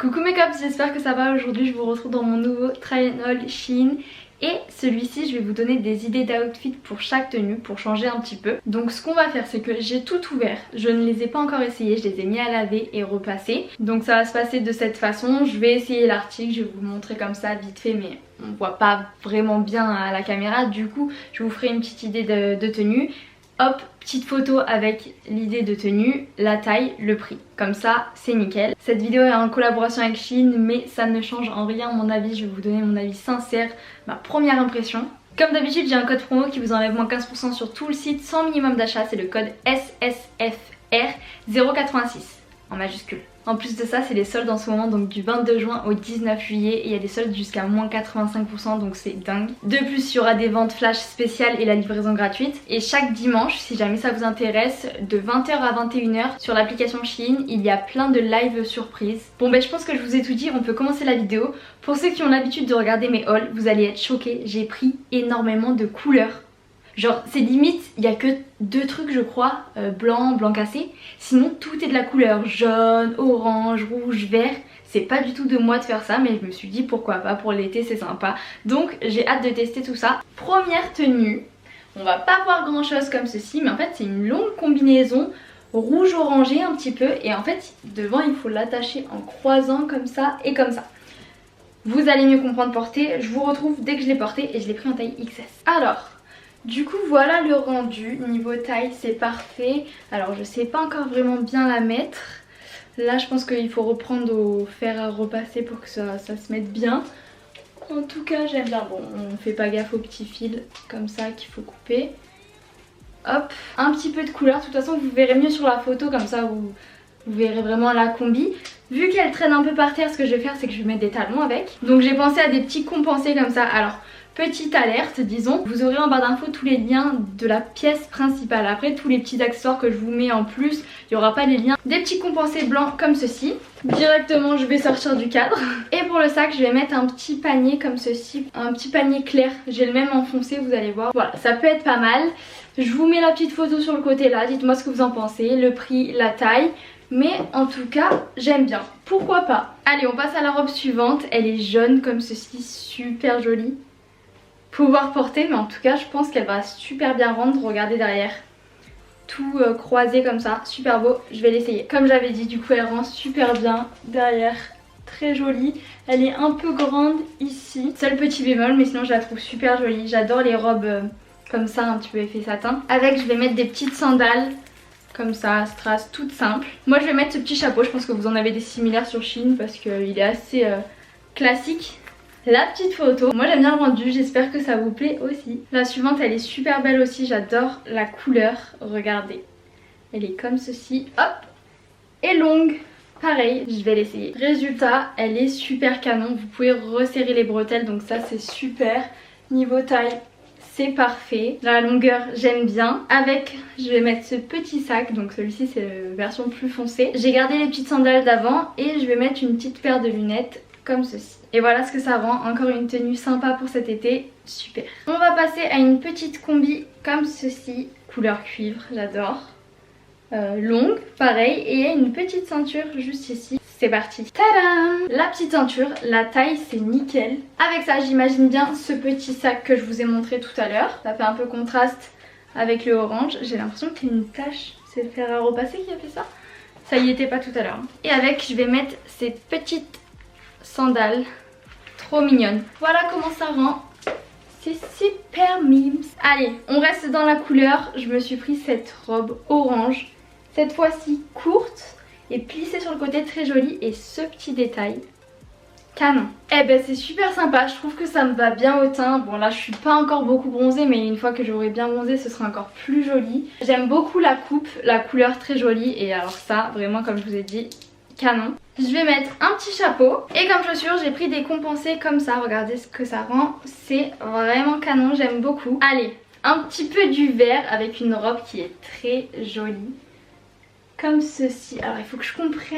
Coucou mes cops, j'espère que ça va. Aujourd'hui je vous retrouve dans mon nouveau try and haul Shein. Et celui-ci je vais vous donner des idées d'outfit pour chaque tenue, pour changer un petit peu. Donc ce qu'on va faire c'est que j'ai tout ouvert, je ne les ai pas encore essayés, je les ai mis à laver et repasser. Donc ça va se passer de cette façon, je vais essayer l'article, je vais vous montrer comme ça vite fait mais on voit pas vraiment bien à la caméra. Du coup je vous ferai une petite idée de tenue. Hop, petite photo avec l'idée de tenue, la taille, le prix. Comme ça, c'est nickel. Cette vidéo est en collaboration avec Shein, mais ça ne change en rien mon avis. Je vais vous donner mon avis sincère, ma première impression. Comme d'habitude, j'ai un code promo qui vous enlève moins 15% sur tout le site sans minimum d'achat. C'est le code SSFR086 en majuscule. En plus de ça, c'est les soldes en ce moment, donc du 22 juin au 19 juillet. Et il y a des soldes jusqu'à moins 85%, donc c'est dingue. De plus, il y aura des ventes flash spéciales et la livraison gratuite. Et chaque dimanche, si jamais ça vous intéresse, de 20h à 21h sur l'application Shein, il y a plein de live surprises. Bon ben je pense que je vous ai tout dit, on peut commencer la vidéo. Pour ceux qui ont l'habitude de regarder mes hauls, vous allez être choqués, j'ai pris énormément de couleurs. Genre c'est limite, il n'y a que deux trucs je crois, blanc cassé. Sinon tout est de la couleur jaune, orange, rouge, vert. C'est pas du tout de moi de faire ça mais je me suis dit pourquoi pas, pour l'été c'est sympa. Donc j'ai hâte de tester tout ça. Première tenue, on va pas voir grand chose comme ceci mais en fait c'est une longue combinaison rouge orangé un petit peu. Et en fait devant il faut l'attacher en croisant comme ça et comme ça. Vous allez mieux comprendre porter, je vous retrouve dès que je l'ai porté et je l'ai pris en taille XS. Alors... du coup voilà le rendu, niveau taille c'est parfait. Alors je sais pas encore vraiment bien la mettre. Là je pense qu'il faut reprendre au fer à repasser pour que ça se mette bien. En tout cas j'aime bien, bon on fait pas gaffe aux petits fils comme ça qu'il faut couper. Hop, un petit peu de couleur, de toute façon vous verrez mieux sur la photo comme ça vous verrez vraiment la combi. Vu qu'elle traîne un peu par terre, ce que je vais faire c'est que je vais mettre des talons avec. Donc j'ai pensé à des petits compensés comme ça. Alors petite alerte disons, vous aurez en barre d'infos tous les liens de la pièce principale. Après tous les petits accessoires que je vous mets en plus, il n'y aura pas les liens. Des petits compensés blancs comme ceci. Directement je vais sortir du cadre. Et pour le sac je vais mettre un petit panier comme ceci, un petit panier clair. J'ai le même enfoncé, vous allez voir. Voilà, ça peut être pas mal. Je vous mets la petite photo sur le côté là, dites-moi ce que vous en pensez, le prix, la taille. Mais en tout cas j'aime bien, pourquoi pas. Allez on passe à la robe suivante, elle est jaune comme ceci, super jolie. Pouvoir porter mais en tout cas je pense qu'elle va super bien rendre. Regardez derrière, tout croisé comme ça, super beau, je vais l'essayer. Comme j'avais dit du coup elle rend super bien derrière, très jolie. Elle est un peu grande ici, seul petit bémol mais sinon je la trouve super jolie. J'adore les robes comme ça un petit peu effet satin. Avec je vais mettre des petites sandales comme ça, strass, toutes simples. Moi je vais mettre ce petit chapeau, je pense que vous en avez des similaires sur Shein parce qu'il est assez classique. La petite photo, moi j'aime bien le rendu, j'espère que ça vous plaît aussi. La suivante elle est super belle aussi, j'adore la couleur, regardez. Elle est comme ceci, hop, et longue, pareil, je vais l'essayer. Résultat, elle est super canon, vous pouvez resserrer les bretelles donc ça c'est super. Niveau taille, c'est parfait. La longueur j'aime bien. Avec je vais mettre ce petit sac, donc celui-ci c'est la version plus foncée. J'ai gardé les petites sandales d'avant et je vais mettre une petite paire de lunettes comme ceci. Et voilà ce que ça rend, encore une tenue sympa pour cet été, super. On va passer à une petite combi comme ceci, couleur cuivre, j'adore. Longue, pareil, et une petite ceinture juste ici. C'est parti. Tadam! La petite ceinture, la taille c'est nickel. Avec ça j'imagine bien ce petit sac que je vous ai montré tout à l'heure. Ça fait un peu contraste avec le orange. J'ai l'impression qu'il y a une tache, c'est le fer à repasser qui a fait ça. Ça y était pas tout à l'heure. Et avec je vais mettre ces petites sandales trop mignonnes. Voilà comment ça rend. C'est super mimes. Allez, on reste dans la couleur. Je me suis pris cette robe orange. Cette fois-ci courte et plissée sur le côté, très jolie. Et ce petit détail, canon. Eh ben c'est super sympa, je trouve que ça me va bien au teint. Bon là je suis pas encore beaucoup bronzée mais une fois que j'aurai bien bronzé ce sera encore plus joli. J'aime beaucoup la coupe, la couleur très jolie. Et alors ça vraiment comme je vous ai dit, canon. Je vais mettre un petit chapeau et comme chaussures j'ai pris des compensés comme ça. Regardez ce que ça rend, c'est vraiment canon, j'aime beaucoup. Allez, un petit peu du vert avec une robe qui est très jolie. Comme ceci. Alors il faut que je comprenne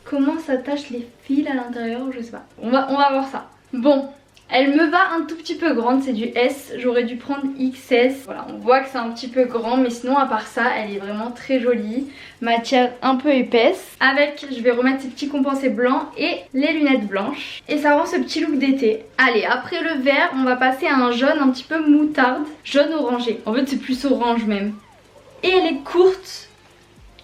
comment s'attachent les fils à l'intérieur, je sais pas. On va voir ça. Bon, Elle me va un tout petit peu grande, c'est du S, j'aurais dû prendre XS. Voilà, on voit que c'est un petit peu grand, mais sinon à part ça, elle est vraiment très jolie. Matière un peu épaisse. Avec, je vais remettre ces petits compensés blancs et les lunettes blanches. Et ça rend ce petit look d'été. Allez, après le vert, on va passer à un jaune un petit peu moutarde. Jaune orangé, en fait c'est plus orange même. Et elle est courte.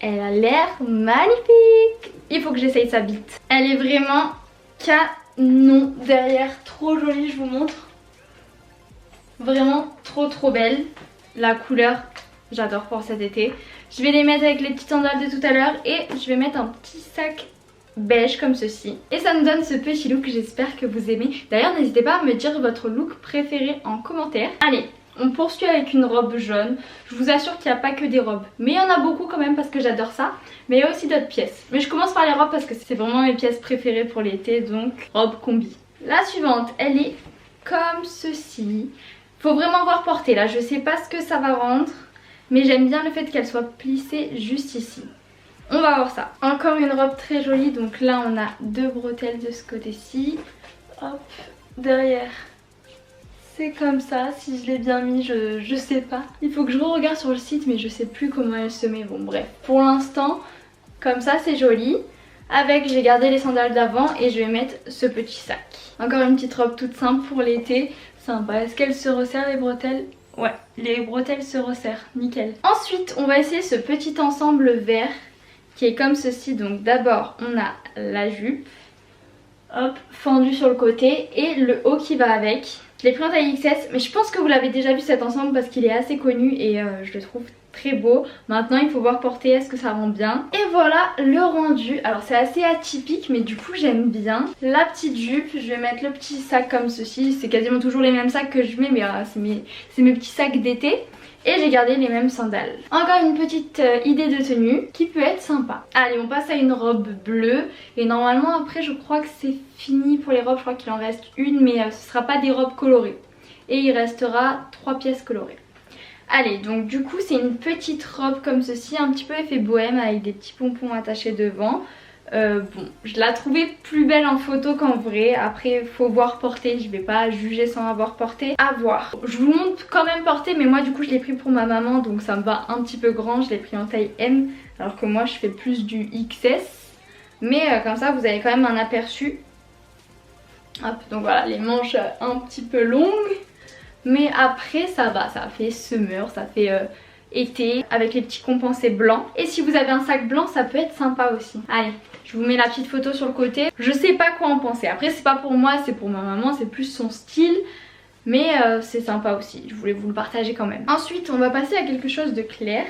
Elle a l'air magnifique. Il faut que j'essaye ça vite. Elle est vraiment canon derrière, trop jolie, je vous montre. Vraiment trop belle. La couleur, j'adore pour cet été. Je vais les mettre avec les petites sandales de tout à l'heure et je vais mettre un petit sac beige comme ceci. Et ça nous donne ce petit look que j'espère que vous aimez. D'ailleurs, n'hésitez pas à me dire votre look préféré en commentaire. Allez, on poursuit avec une robe jaune. Je vous assure qu'il n'y a pas que des robes. Mais il y en a beaucoup quand même parce que j'adore ça. Mais il y a aussi d'autres pièces. Mais je commence par les robes parce que c'est vraiment mes pièces préférées pour l'été. Donc robe combi. La suivante, elle est comme ceci. Faut vraiment voir porter là. Je sais pas ce que ça va rendre. Mais j'aime bien le fait qu'elle soit plissée juste ici. On va voir ça. Encore une robe très jolie. Donc là on a deux bretelles de ce côté-ci. Hop, derrière. C'est comme ça, si je l'ai bien mis, je sais pas. Il faut que je regarde sur le site mais je sais plus comment elle se met. Bon bref, pour l'instant, comme ça c'est joli. Avec, j'ai gardé les sandales d'avant et je vais mettre ce petit sac. Encore une petite robe toute simple pour l'été. Sympa. Est-ce qu'elle se resserre les bretelles? Ouais, les bretelles se resserrent, nickel. Ensuite, on va essayer ce petit ensemble vert qui est comme ceci. Donc d'abord, on a la jupe, hop, fendue sur le côté et le haut qui va avec. Je l'ai pris en taille XS, mais je pense que vous l'avez déjà vu cet ensemble parce qu'il est assez connu et je le trouve très beau. Maintenant il faut voir porter, est-ce que ça rend bien. Et voilà le rendu. Alors c'est assez atypique mais du coup j'aime bien. La petite jupe, je vais mettre le petit sac comme ceci. C'est quasiment toujours les mêmes sacs que je mets mais c'est mes petits sacs d'été. Et j'ai gardé les mêmes sandales. Encore une petite idée de tenue qui peut être sympa. Allez, on passe à une robe bleue. Et normalement après je crois que c'est fini pour les robes. Je crois qu'il en reste une mais ce ne sera pas des robes colorées. Et il restera 3 pièces colorées. Allez, donc du coup c'est une petite robe comme ceci, un petit peu effet bohème avec des petits pompons attachés devant. Bon, je la trouvais plus belle en photo qu'en vrai. Après faut voir porter, je vais pas juger sans avoir porté. À voir. Je vous montre quand même porter, mais moi du coup je l'ai pris pour ma maman, donc ça me va un petit peu grand. Je l'ai pris en taille M, alors que moi je fais plus du XS. Mais comme ça vous avez quand même un aperçu. Hop, donc voilà, les manches un petit peu longues. Mais après ça va, ça fait summer, ça fait été avec les petits compensés blancs. Et si vous avez un sac blanc ça peut être sympa aussi. Allez, je vous mets la petite photo sur le côté. Je sais pas quoi en penser. Après c'est pas pour moi, c'est pour ma maman, c'est plus son style. Mais c'est sympa aussi, je voulais vous le partager quand même. Ensuite on va passer à quelque chose de clair.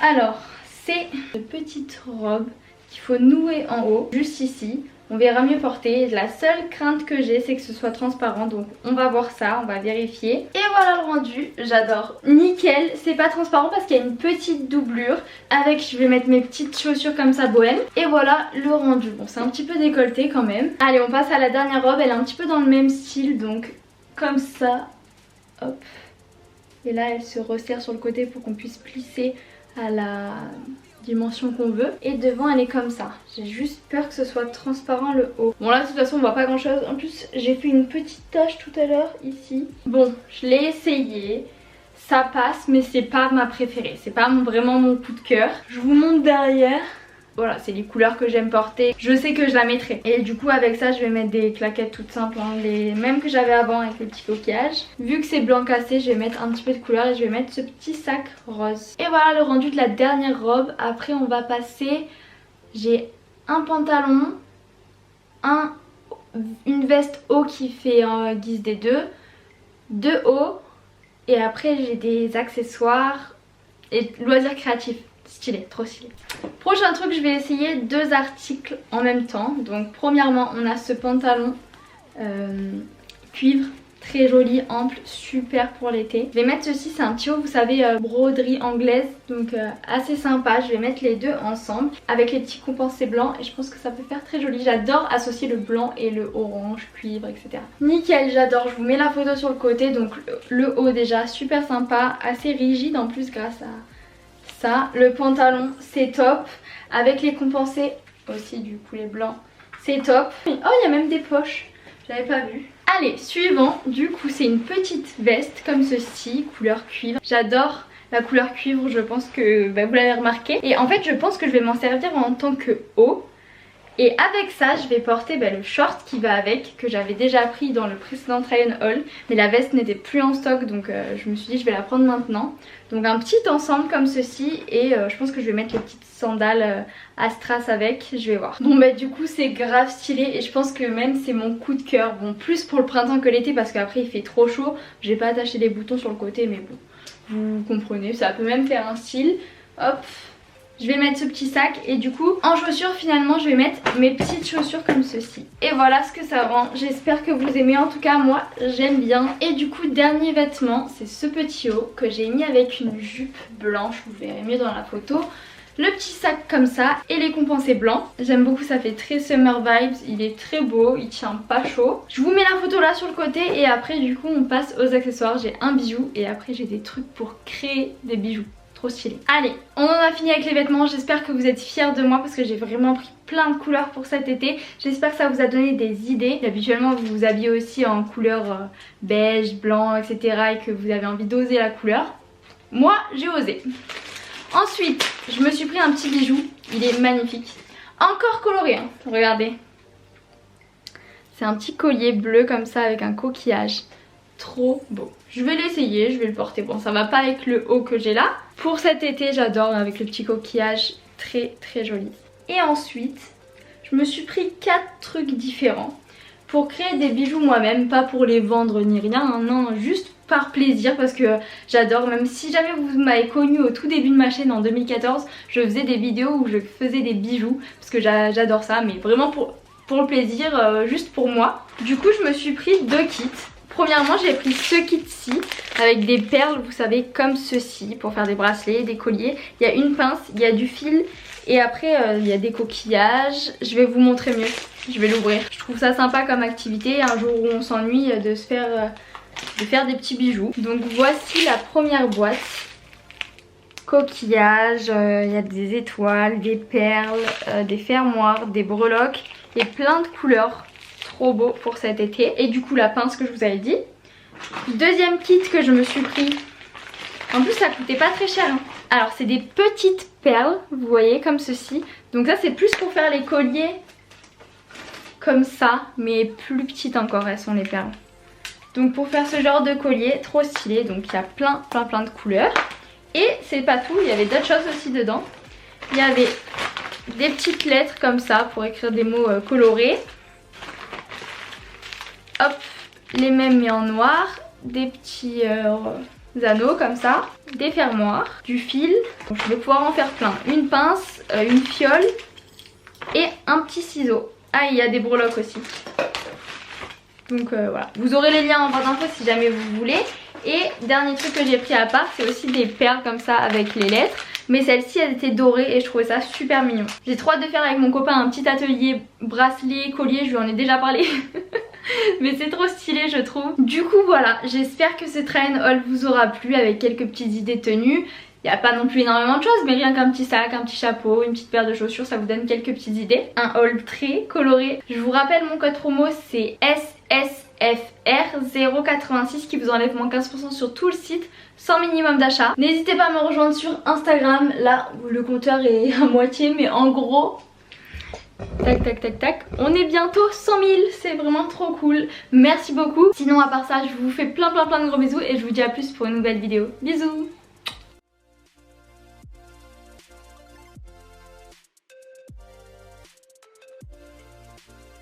Alors c'est une petite robe qu'il faut nouer en haut, juste ici. On verra mieux porter. La seule crainte que j'ai c'est que ce soit transparent. Donc on va voir ça, on va vérifier. Et voilà le rendu, j'adore. Nickel, c'est pas transparent parce qu'il y a une petite doublure. Avec, je vais mettre mes petites chaussures comme ça bohème. Et voilà le rendu. Bon c'est un petit peu décolleté quand même. Allez on passe à la dernière robe, elle est un petit peu dans le même style. Donc comme ça, hop. Et là elle se resserre sur le côté pour qu'on puisse plisser à la dimension qu'on veut. Et devant elle est comme ça. J'ai juste peur que ce soit transparent le haut. Bon là de toute façon on voit pas grand chose. En plus j'ai fait une petite tache tout à l'heure ici. Bon je l'ai essayé. Ça passe mais c'est pas ma préférée. C'est pas vraiment mon coup de cœur. Je vous montre derrière. Voilà, c'est les couleurs que j'aime porter. Je sais que je la mettrai. Et du coup avec ça je vais mettre des claquettes toutes simples, hein, les mêmes que j'avais avant avec les petits coquillages. Vu que c'est blanc cassé, je vais mettre un petit peu de couleur et je vais mettre ce petit sac rose. Et voilà le rendu de la dernière robe. Après on va passer, j'ai un pantalon, une veste haut qui fait guise des deux hauts. Et après j'ai des accessoires et loisirs créatifs. Stylé, trop stylé. Prochain truc, je vais essayer 2 articles en même temps. Donc premièrement on a ce pantalon cuivre, très joli, ample, super pour l'été. Je vais mettre ceci, c'est un petit haut, vous savez, broderie anglaise, donc assez sympa. Je vais mettre les deux ensemble avec les petits compensés blancs et je pense que ça peut faire très joli. J'adore associer le blanc et le orange, cuivre, etc. Nickel, j'adore. Je vous mets la photo sur le côté. Donc le haut déjà super sympa, assez rigide en plus grâce à ça. Le pantalon c'est top avec les compensés aussi, du coup les blancs c'est top. Oh il y a même des poches, j'avais pas vu. Allez, suivant, du coup c'est une petite veste comme ceci, couleur cuivre. J'adore la couleur cuivre, je pense que vous l'avez remarqué. Et en fait je pense que je vais m'en servir en tant que haut. Et avec ça je vais porter le short qui va avec, que j'avais déjà pris dans le précédent try on haul. Mais la veste n'était plus en stock, donc je me suis dit je vais la prendre maintenant. Donc un petit ensemble comme ceci, et je pense que je vais mettre les petites sandales à strass avec, je vais voir. Bon du coup c'est grave stylé, et je pense que même c'est mon coup de cœur. Bon, plus pour le printemps que l'été parce qu'après il fait trop chaud. J'ai pas attaché les boutons sur le côté, mais bon, vous comprenez, ça peut même faire un style. Hop, je vais mettre ce petit sac, et du coup en chaussures finalement je vais mettre mes petites chaussures comme ceci. Et voilà ce que ça rend, j'espère que vous aimez, en tout cas moi j'aime bien. Et du coup dernier vêtement, c'est ce petit haut que j'ai mis avec une jupe blanche, vous verrez mieux dans la photo. Le petit sac comme ça et les compensés blancs. J'aime beaucoup, ça fait très summer vibes, il est très beau, il tient pas chaud. Je vous mets la photo là sur le côté, et après du coup on passe aux accessoires. J'ai un bijou et après j'ai des trucs pour créer des bijoux. Trop stylé. Allez, on en a fini avec les vêtements. J'espère que vous êtes fiers de moi parce que j'ai vraiment pris plein de couleurs pour cet été. J'espère que ça vous a donné des idées. Habituellement vous vous habillez aussi en couleur beige, blanc, etc. et que vous avez envie d'oser la couleur. Moi j'ai osé. Ensuite je me suis pris un petit bijou. Il est magnifique. Encore coloré hein. Regardez. C'est un petit collier bleu comme ça avec un coquillage. Trop beau. Je vais l'essayer, je vais le porter. Bon, ça va pas avec le haut que j'ai là. Pour cet été, j'adore avec le petit coquillage, très très joli. Et ensuite, je me suis pris 4 trucs différents pour créer des bijoux moi-même, pas pour les vendre ni rien, hein, non, juste par plaisir parce que j'adore. Même si jamais vous m'avez connue au tout début de ma chaîne en 2014, je faisais des vidéos où je faisais des bijoux parce que j'adore ça, mais vraiment pour le plaisir, juste pour moi. Du coup, je me suis pris 2 kits. Premièrement j'ai pris ce kit-ci avec des perles, vous savez, comme ceci, pour faire des bracelets, des colliers. Il y a une pince, il y a du fil, et après il y a des coquillages. Je vais vous montrer mieux, je vais l'ouvrir. Je trouve ça sympa comme activité, un jour où on s'ennuie, de faire des petits bijoux. Donc voici la première boîte. Coquillages, il y a des étoiles, des perles, des fermoirs, des breloques et plein de couleurs. Trop beau pour cet été. Et du coup la pince que je vous avais dit. Deuxième kit que je me suis pris. En plus ça coûtait pas très cher hein. Alors c'est des petites perles, vous voyez, comme ceci. Donc ça c'est plus pour faire les colliers comme ça, mais plus petites encore elles sont les perles. Donc pour faire ce genre de collier, trop stylé. Donc il y a plein de couleurs. Et c'est pas tout, il y avait d'autres choses aussi dedans. Il y avait des petites lettres comme ça pour écrire des mots colorés. Hop, les mêmes mais en noir, des petits anneaux comme ça, des fermoirs, du fil. Donc je vais pouvoir en faire plein. Une pince, une fiole et un petit ciseau. Ah, il y a des breloques aussi. Donc voilà, vous aurez les liens en barre d'infos si jamais vous voulez. Et dernier truc que j'ai pris à part, c'est aussi des perles comme ça avec les lettres. Mais celle-ci elle était dorée et je trouvais ça super mignon. J'ai trop hâte de faire avec mon copain un petit atelier bracelet, collier, je lui en ai déjà parlé. Mais c'est trop stylé je trouve. Du coup voilà, j'espère que ce try and haul vous aura plu avec quelques petites idées de tenues. Il n'y a pas non plus énormément de choses, mais rien qu'un petit sac, un petit chapeau, une petite paire de chaussures, ça vous donne quelques petites idées. Un haul très coloré. Je vous rappelle mon code promo c'est SSFR086 qui vous enlève moins 15% sur tout le site sans minimum d'achat. N'hésitez pas à me rejoindre sur Instagram, là où le compteur est à moitié, mais en gros... Tac tac tac tac, on est bientôt 100 000, c'est vraiment trop cool. Merci beaucoup. Sinon à part ça je vous fais plein de gros bisous et je vous dis à plus pour une nouvelle vidéo. Bisous.